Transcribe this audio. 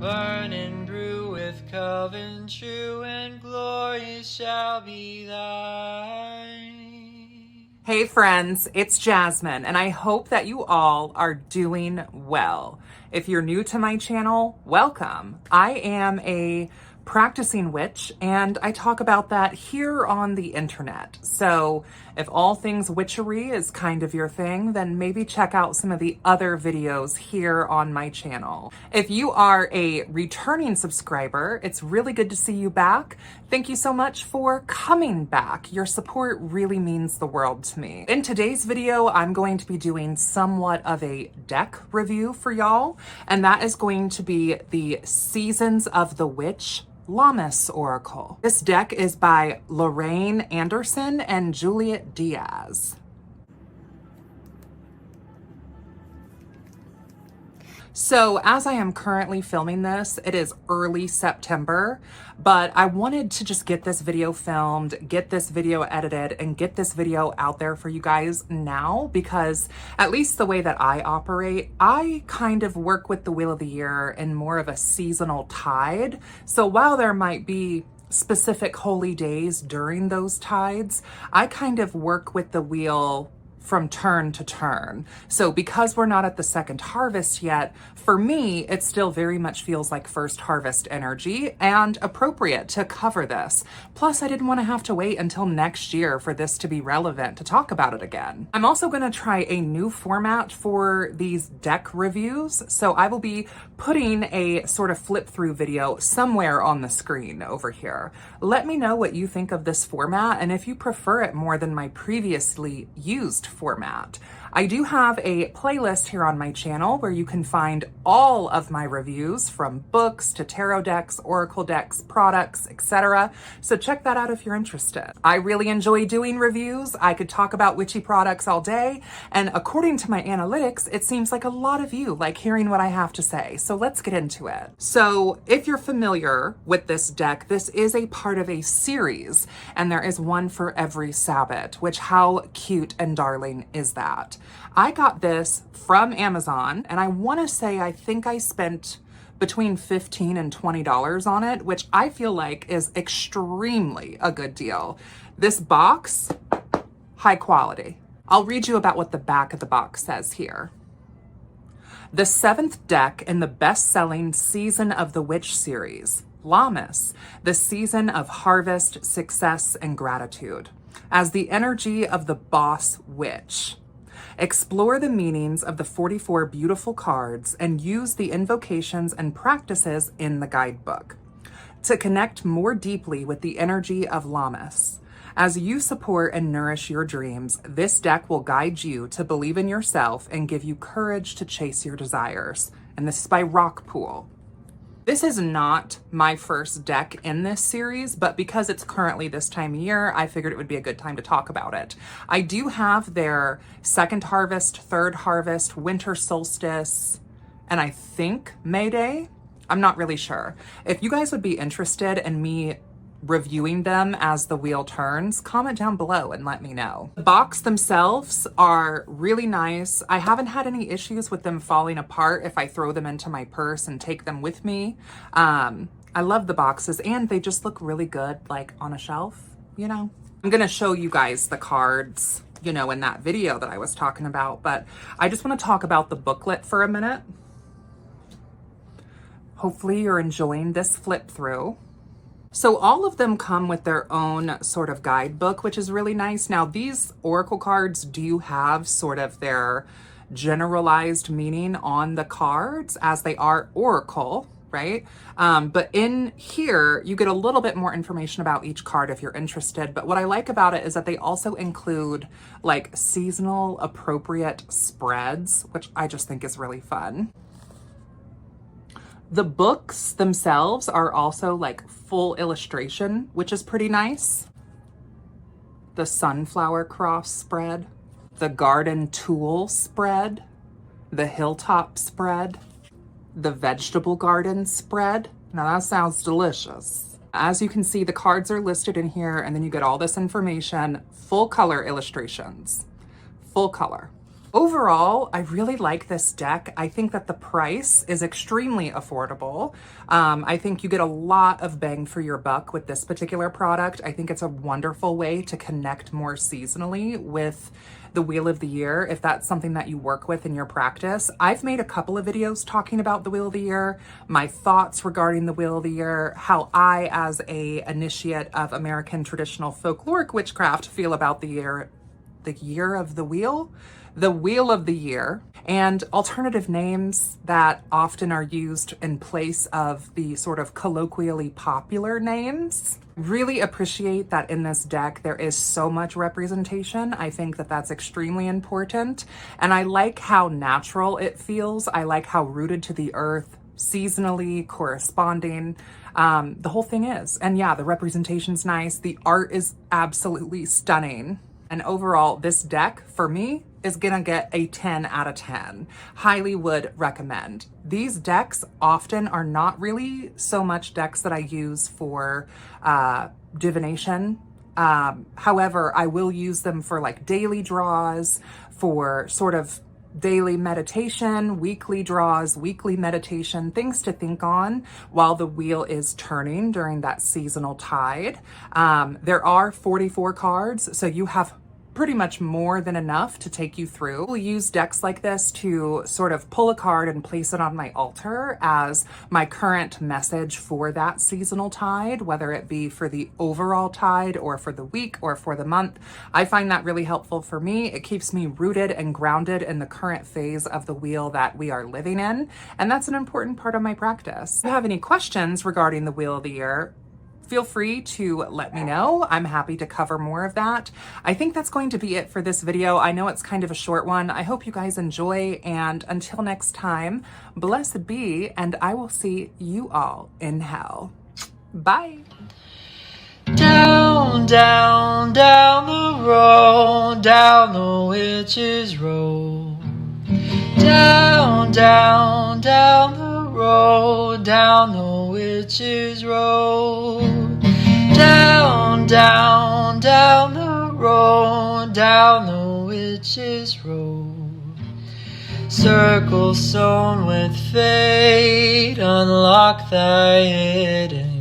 Burn and brew with Coven true, and glory shall be thine. Hey friends, it's Jasmine, and I hope that you all are doing well. If you're new to my channel, welcome. I am a practicing witch, and I talk about that here on the internet. So if all things witchery is kind of your thing, then maybe check out some of the other videos here on my channel. If you are a returning subscriber, it's really good to see you back. Thank you so much for coming back. Your support really means the world to me. In today's video, I'm going to be doing somewhat of a deck review for y'all, and that is going to be the Seasons of the Witch Lammas Oracle. This deck is by Lorraine Anderson and Juliet Diaz. So as I am currently filming this, it is early September, but I wanted to just get this video filmed, get this video edited, and get this video out there for you guys now, because at least the way that I operate, I kind of work with the Wheel of the Year in more of a seasonal tide. So while there might be specific holy days during those tides, I kind of work with the wheel from turn to turn. So because we're not at the second harvest yet, for me, it still very much feels like first harvest energy and appropriate to cover this. Plus, I didn't want to have to wait until next year for this to be relevant to talk about it again. I'm also going to try a new format for these deck reviews. So I will be putting a sort of flip through video somewhere on the screen over here. Let me know what you think of this format and if you prefer it more than my previously used format. I do have a playlist here on my channel where you can find all of my reviews, from books to tarot decks, oracle decks, products, etc. So check that out if you're interested. I really enjoy doing reviews. I could talk about witchy products all day, and according to my analytics, it seems like a lot of you like hearing what I have to say. So let's get into it. So if you're familiar with this deck, this is a part of a series, and there is one for every Sabbath, which how cute and darling is that? I got this from Amazon, and I want to say I think I spent between $15 and $20 on it, which I feel like is extremely a good deal. This box, high quality. I'll read you about what the back of the box says here. The 7th deck in the best-selling Season of the Witch series, Lammas, the season of harvest, success, and gratitude. As the energy of the boss witch, explore the meanings of the 44 beautiful cards and use the invocations and practices in the guidebook to connect more deeply with the energy of Lammas. As you support and nourish your dreams, this deck will guide you to believe in yourself and give you courage to chase your desires. And this is by Rockpool. This is not my first deck in this series, but because it's currently this time of year, I figured it would be a good time to talk about it. I do have their second harvest, third harvest, winter solstice, and I think May Day. I'm not really sure. If you guys would be interested in me reviewing them as the wheel turns, comment down below and let me know. The box themselves are really nice. I haven't had any issues with them falling apart if I throw them into my purse and take them with me. I love the boxes, and they just look really good like on a shelf, you know. I'm gonna show you guys the cards, you know, in that video that I was talking about, but I just want to talk about the booklet for a minute. Hopefully you're enjoying this flip through. So all of them come with their own sort of guidebook, which is really nice. Now, these oracle cards do have sort of their generalized meaning on the cards, as they are oracle, right? But in here, you get a little bit more information about each card if you're interested. But what I like about it is that they also include like seasonal appropriate spreads, which I just think is really fun. The books themselves are also like full illustration, which is pretty nice. The sunflower cross spread, the garden tool spread, the hilltop spread, the vegetable garden spread. Now that sounds delicious. As you can see, the cards are listed in here, and then you get all this information, full color illustrations, full color. Overall, I really like this deck. I think that the price is extremely affordable. I think you get a lot of bang for your buck with this particular product. I think it's a wonderful way to connect more seasonally with the Wheel of the Year, if that's something that you work with in your practice. I've made a couple of videos talking about the Wheel of the Year, my thoughts regarding the Wheel of the Year, how I, as a initiate of American traditional folkloric witchcraft, feel about the year of the wheel, the Wheel of the Year, and alternative names that often are used in place of the sort of colloquially popular names. Really appreciate that in this deck there is so much representation. I think that that's extremely important, and I like how natural it feels. I like how rooted to the earth, seasonally corresponding the whole thing is. And yeah, the representation's nice. The art is absolutely stunning. And overall, this deck, for me, is gonna get a 10 out of 10. Highly would recommend. These decks often are not really so much decks that I use for divination. However, I will use them for like daily draws, for sort of daily meditation, weekly draws, weekly meditation, things to think on while the wheel is turning during that seasonal tide. There are 44 cards, so you have pretty much more than enough to take you through. We'll use decks like this to sort of pull a card and place it on my altar as my current message for that seasonal tide, whether it be for the overall tide or for the week or for the month. I find that really helpful for me. It keeps me rooted and grounded in the current phase of the wheel that we are living in, and that's an important part of my practice. If you have any questions regarding the Wheel of the Year, feel free to let me know. I'm happy to cover more of that. I think that's going to be it for this video. I know it's kind of a short one. I hope you guys enjoy, and until next time, blessed be, and I will see you all in hell. Bye. Down, down, down the road, down the witch's road. Down, down, down the road, down the witch's road. Down, down, down the road, down the witch's road. Circle sewn with fate, unlock thy hidden